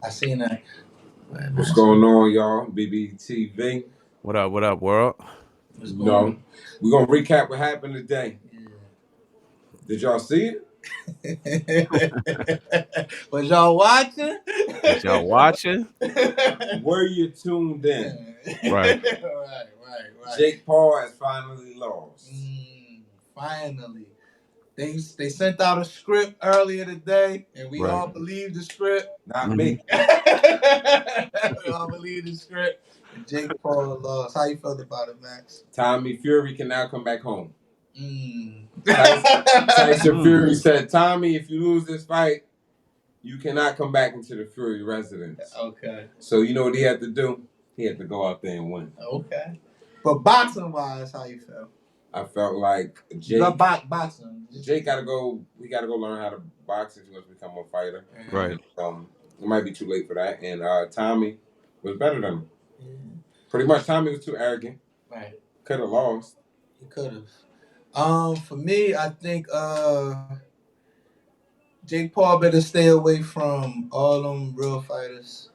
I seen that. What's going on, y'all? BBTV. What up, world? What's going on? We're gonna recap what happened today. Did y'all see it? Was y'all watching? Was y'all watching? Were you tuned in? Right. right. Jake Paul has finally lost. Finally. They sent out a script earlier today, and we all believed the script. Not me. We all believed the script. And Jake Paul lost. How you felt about it, Max? Tommy Fury can now come back home. Tyson Fury said, Tommy, if you lose this fight, you cannot come back into the Fury residence. Okay. So you know what he had to do? He had to go out there and win. Okay. But boxing-wise, how you felt? I felt like Jake. Boxing. Jake gotta go. We gotta go learn how to box if he wants to become a fighter. Right. It might be too late for that. And Tommy was better than him. Yeah. Pretty much, Tommy was too arrogant. Right. Could have lost. He could have. For me, I think Jake Paul better stay away from all them real fighters.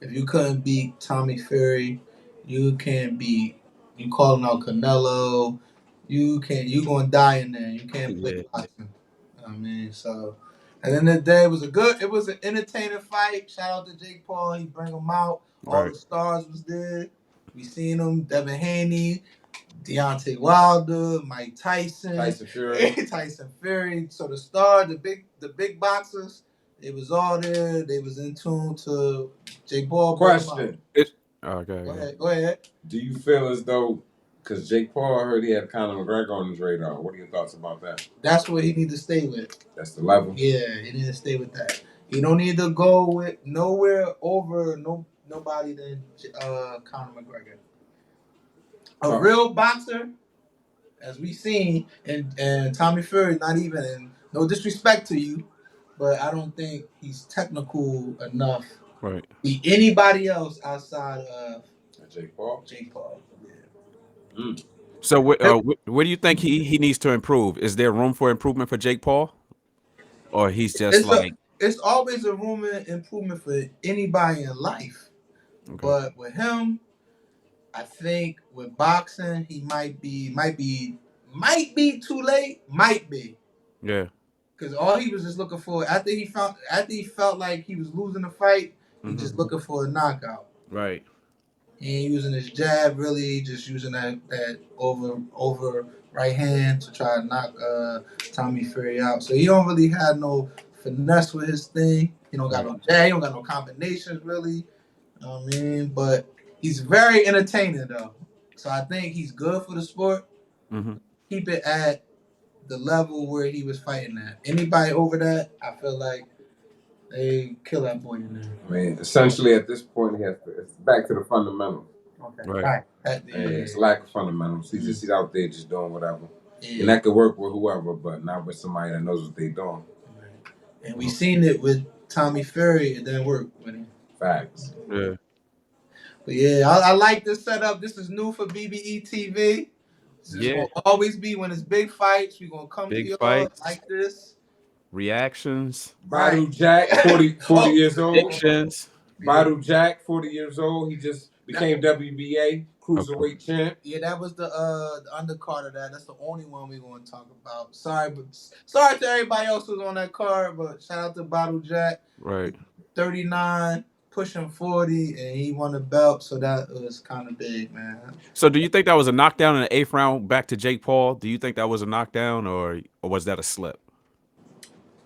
If you couldn't beat Tommy Fury, you can't beat. You calling out Canelo. You gonna die in there. You can't play boxing. I mean, so at the end of the day, it was an entertaining fight. Shout out to Jake Paul. He bring them out. All the stars was there. We seen them. Devin Haney, Deontay Wilder, Mike Tyson, Tyson Fury. So the stars, the big boxers, it was all there. They was in tune to Jake Paul. Question. Okay. Go ahead. Do you feel as though, because Jake Paul, I heard he had Conor McGregor on his radar. What are your thoughts about that? That's what he need to stay with. That's the level? Yeah, he need to stay with that. He don't need to go with nowhere over nobody than Conor McGregor. A real boxer, as we seen, and Tommy Fury, not even, and no disrespect to you, but I don't think he's technical enough to be anybody else outside of Jake Paul. Yeah. So where do you think he needs to improve? Is there room for improvement for Jake Paul, or he's just it's always a room of improvement for anybody in life, but with him, I think with boxing, he might be too late. Might be. Yeah. Because all he was just looking for after he felt like he was losing the fight, he just looking for a knockout. Right. He ain't using his jab really, just using that over right hand to try to knock Tommy Fury out. So he don't really have no finesse with his thing. He don't got no jab. He don't got no combinations really. You know what I mean? But he's very entertaining though. So I think he's good for the sport. Keep it at the level where he was fighting at. Anybody over that, I feel like they kill that boy in there. I mean, essentially at this point, it's back to the fundamentals. Okay. Right. It's lack of fundamentals. He's out there just doing whatever. Yeah. And that could work with whoever, but not with somebody that knows what they're doing. Right. And we seen it with Tommy Fury. It didn't work with him. Facts. Yeah. But yeah, I like this setup. This is new for BBE TV. This is gonna always be when it's big fights. We're gonna come to y'all like this. Reactions. Badu Jack, 40 years old. Predictions. Badu Jack, 40 years old. He just became WBA cruiserweight champ. Yeah, that was the undercard of that. That's the only one we're gonna talk about. Sorry to everybody else who's on that card, but shout out to Badu Jack. Right. 39. Pushing 40, and he won the belt, so that was kind of big, man. So do you think that was a knockdown in the 8th round back to Jake Paul? Do you think that was a knockdown, or was that a slip?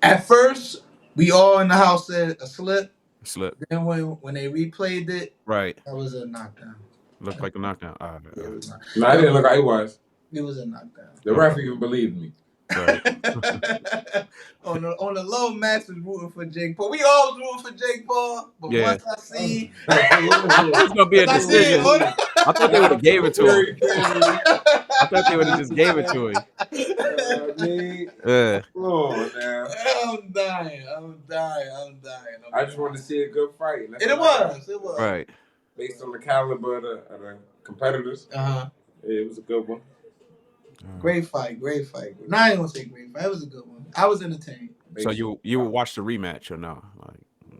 At first, we all in the house said a slip. Then when they replayed it, that was a knockdown. Looked like a knockdown. No, it didn't look like it was. It was a knockdown. The ref even believed me. Right. on the low, Max was rooting for Jake Paul. We all was rooting for Jake Paul, but once I see it's gonna be a decision. I thought they would have gave it to him. I thought they would have just gave it to him. Come on, now. I'm dying. I just wanted to see a good fight. And it was. Right. Based on the caliber of the competitors. It was a good one. Great fight. No, I ain't gonna say great fight. It was a good one. I was entertained. So you would watch the rematch or no?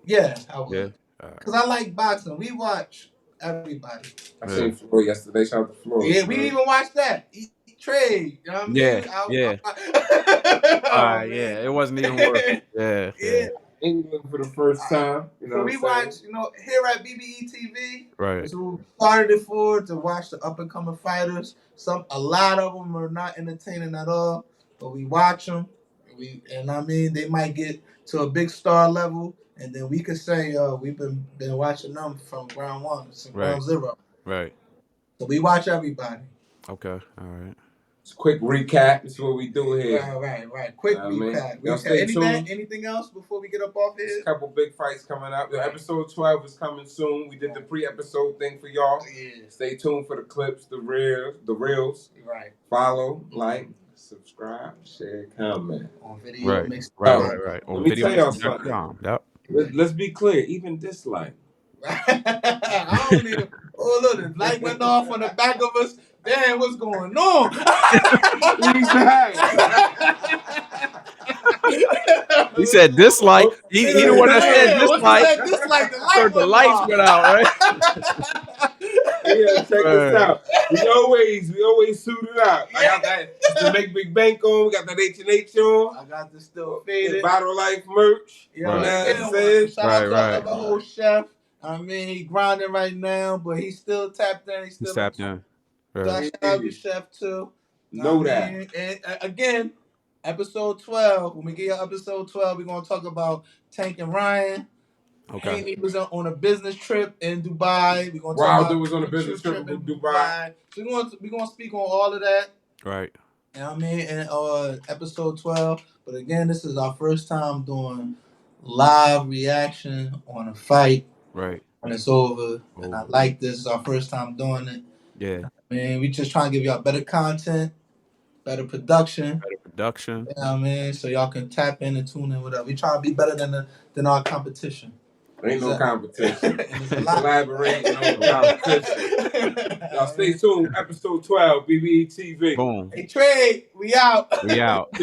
Yeah, I would. Yeah. Because I like boxing. We watch everybody. I seen Floyd yesterday. Shout out to Floyd. Yeah, we even watched that. Trade. You know what I mean? Yeah. Yeah. It wasn't even worth it. Yeah. England for the first time. You know so we watch, here at BBE TV. Right. So we started it to watch the up and coming fighters. A lot of them are not entertaining at all, but we watch them. They might get to a big star level, and then we could say, we've been watching them from ground one to ground zero. Right. So we watch everybody. Okay. All right. Just quick recap. This is what we do here. Right. Quick recap. Y'all stay tuned. Anything else before we get up off here? There's a couple big fights coming up. Episode 12 is coming soon. We did the pre-episode thing for y'all. Yeah. Stay tuned for the clips, the reels. Right. Follow, like, subscribe, share, comment. On video. Right. Let me tell y'all something. Yep. Let's be clear. Even dislike. I don't need look, the light went off on the back of us. Damn, what's going on? He said dislike. He the one that said dislike. Dislike. The lights went out, right? Yeah, check this out. We always suited up. I got that the Make Big Bank on. We got that H&H on. I got this still faded. Bottle Life merch. You know what I'm saying? Shout out to the whole chef. He grinding right now, but he's still tapped in. He's tapped in. Shout out to Chef too. Know that. And again, episode 12. When we get to episode 12, we're gonna talk about Tank and Ryan. Okay. He was on a business trip in Dubai. We're gonna talk Wilder was on a business trip in Dubai. So we're gonna speak on all of that. Right. You know what I mean? In episode 12. But again, this is our first time doing live reaction on a fight. Right. When it's over. And I like this. It's our first time doing it. Yeah. We just trying to give y'all better content, better production. You know what I mean? So y'all can tap in and tune in, whatever. We trying to be better than our competition. Ain't no competition. Collaborating on competition. Y'all stay tuned. Episode 12, BBE TV. Boom. Hey, Trey, we out. We out.